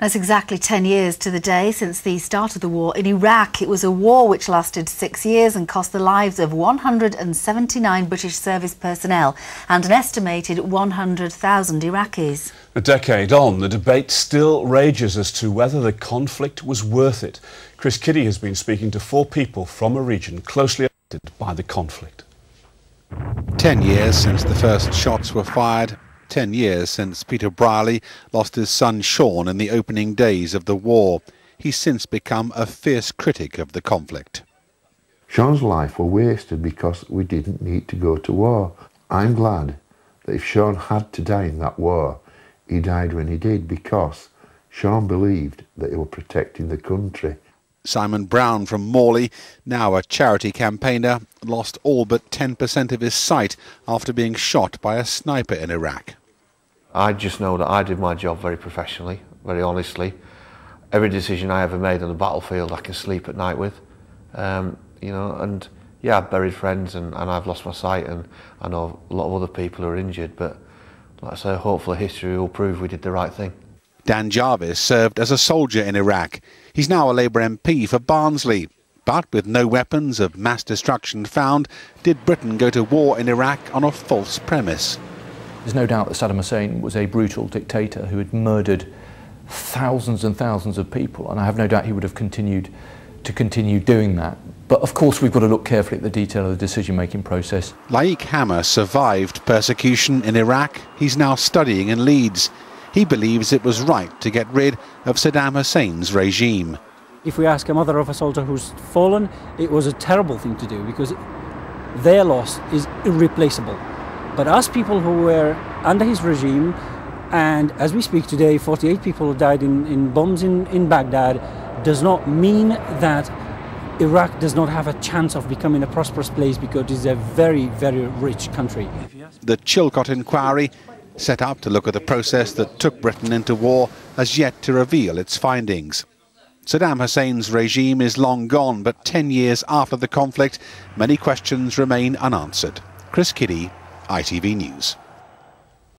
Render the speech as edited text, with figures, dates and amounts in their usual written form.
That's exactly 10 years to the day since the start of the war in Iraq. It was a war which lasted 6 years and cost the lives of 179 British service personnel and an estimated 100,000 Iraqis. A decade on, the debate still rages as to whether the conflict was worth it. Chris Kiddie has been speaking to 4 people from a region closely affected by the conflict. 10 years since the first shots were fired. 10 years since Peter Brierley lost his son Sean in the opening days of the war. He's since become a fierce critic of the conflict. Sean's life was wasted because we didn't need to go to war. I'm glad that if Sean had to die in that war, he died when he did, because Sean believed that he was protecting the country. Simon Brown from Morley, now a charity campaigner, lost all but 10% of his sight after being shot by a sniper in Iraq. I just know that I did my job very professionally, very honestly. Every decision I ever made on the battlefield I can sleep at night with. You know, and yeah, I've buried friends and I've lost my sight, and I know a lot of other people who are injured, but like I say, hopefully history will prove we did the right thing. Dan Jarvis served as a soldier in Iraq. He's now a Labour MP for Barnsley. But with no weapons of mass destruction found, did Britain go to war in Iraq on a false premise? There's no doubt that Saddam Hussein was a brutal dictator who had murdered thousands and thousands of people, and I have no doubt he would have continued doing that. But of course we've got to look carefully at the detail of the decision-making process. LAYIK HAMA survived persecution in Iraq. He's now studying in Leeds. He believes it was right to get rid of Saddam Hussein's regime. If we ask a mother of a soldier who's fallen, it was a terrible thing to do because their loss is irreplaceable. But us people who were under his regime, and as we speak today, 48 people died in bombs in Baghdad, does not mean that Iraq does not have a chance of becoming a prosperous place, because it's a very, very rich country. The Chilcot inquiry, set up to look at the process that took Britain into war, has yet to reveal its findings. Saddam Hussein's regime is long gone, but 10 years after the conflict, many questions remain unanswered. Chris Kiddie, ITV News.